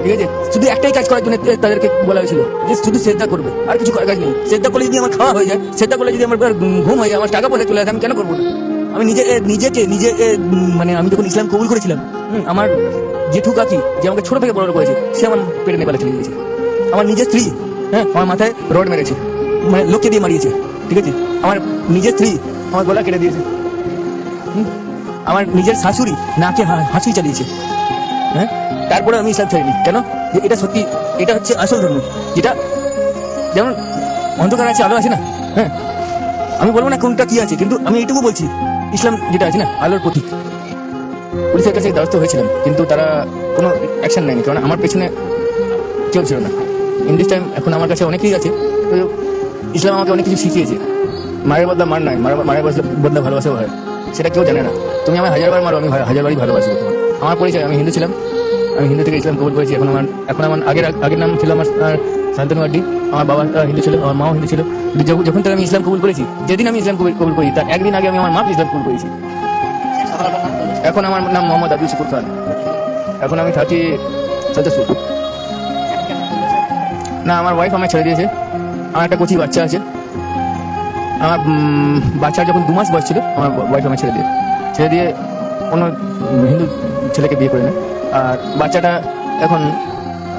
ঠিক আছে, শুধু একটাই কাজ করার জন্য তাদেরকে বলা হয়েছিল যে শুধু শ্রদ্ধা করবে, আর কিছু করার কাজ নেই। শ্রদ্ধা করলে যদি আমার খাওয়া হয়ে যায়, শ্রদ্ধা করলে যদি আমার ঘুম হয়ে যায়, আমার টাকা পয়সা চলে আসে, আমি কেন করবো না? আমি নিজে মানে আমি যখন ইসলাম কবুল করেছিলাম, আমার জেঠু কাকি যে আমাকে ছোট থেকে বড় করেছে, সে আমার পেটে নেপালে চলে গিয়েছে। আমার নিজের স্ত্রী, হ্যাঁ, আমার মাথায় রড মেরেছে, মানে লোককে দিয়ে মারিয়েছে। ঠিক আছে, আমার নিজের স্ত্রী আমার গলা কেটে দিয়েছে। আমার নিজের শাশুড়ি নাকে হাসি চালিয়েছে। হ্যাঁ, তারপরে আমি ইসলাম ছেড়েনি। কেন? যে এটা সত্যি, এটা হচ্ছে আসল ধর্ম, যেটা যেমন অন্ধকার আছে আলো আছে না। হ্যাঁ, আমি বলবো না কোনটা কি আছে, কিন্তু আমি এইটুকু বলছি, ইসলাম যেটা আছে না, আলোর প্রতীক। পুলিশের কাছে দ্বারস্থ হয়েছিলাম, কিন্তু তারা কোনো অ্যাকশন নেয়নি, কারণ আমার পেছনে কেউ ছিল না। ইন দিস টাইম এখন আমার কাছে অনেকেই আছে। তো ইসলাম আমাকে অনেক কিছু শিখিয়েছে। মায়ের বদলা মার নয়, মায়ের বদলা ভালোবাসাও হয়, সেটা কেউ জানে না। তুমি আমার 1000বার মারো, আমি 1000বারই ভালোবাসি। আমার পরিচয়, আমি হিন্দু ছিলাম, আমি হিন্দু থেকে ইসলাম কবুল করেছি। এখন আমার আগের নাম ছিল আমার শান্তনু আড্ডি। আমার বাবা হিন্দু ছিল, আমার মাও হিন্দু ছিল। যখন থেকে আমি ইসলাম কবুল করেছি, যেদিন আমি ইসলাম কবুল করি তার একদিন আগে আমি আমার মাকে ইসলাম কবুল করেছি। এখন আমার নাম মোহাম্মদ আব্দুল শুকুর খান। এখন আমি থাকি সদস্য। না, আমার ওয়াইফ আমায় ছেড়ে দিয়েছে। আমার একটা কচি বাচ্চা আছে। আমার বাচ্চার যখন 2 মাস বয়স ছিল, আমার ওয়াইফ আমায় ছেড়ে দিয়ে কোনো হিন্দু ছেলেকে বিয়ে করে নেয়। আর বাচ্চাটা এখন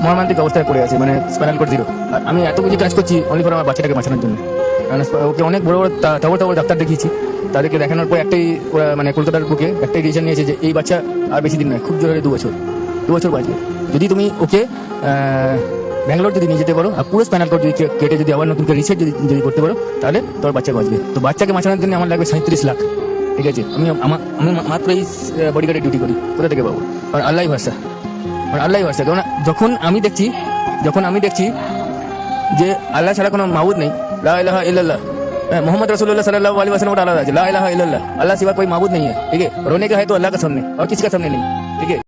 মর্মান্তিক অবস্থায় পড়ে আছে, মানে স্পাইনাল কর্ড 0। আর আমি এত কিছু কাজ করছি অনলি ফর আমার বাচ্চাটাকে বাঁচানোর জন্য। ওকে অনেক বড় বড় তাবড় ডাক্তার দেখিয়েছি। তাদেরকে দেখানোর পর ওরা মানে কলকাতার বুকে একটাই ডিসিশন নিয়েছে যে এই বাচ্চা আর বেশি দিন নয়, খুব জোরে 2 বছর বাঁচবে। যদি তুমি ওকে ব্যাঙ্গালোর যদি নিয়ে যেতে পারো, আর পুরো স্পাইনাল কর্ড যদি কেটে যদি আবার নতুন করে রিসার্চ যদি করতে পারো, তাহলে তোর বাচ্চা বাঁচবে। তো বাচ্চাকে বাঁচানোর জন্য আমার লাগবে 37 লাখ। ঠিক আছে, আমি মাত্র এই বডিগার্ডের ডিউটি করি, কোথা থেকে পাবো? কারণ আল্লাহই ভরসা, কারণ যখন আমি দেখছি যে আল্লাহ ছাড়া কোনো মাবুদ নেই, লা ইলাহা ইল্লাল্লাহ, मोहम्मद रसूलुल्लाह सल्लल्लाहु अलैहि वसल्लम का आला है, ला इलाहा इल्लल्लाह, अल्लाह सिवा कोई माबूद नहीं है। ठीक है, रोने का है तो अल्लाह का सामने और किसी का सामने नहीं। ठीक है।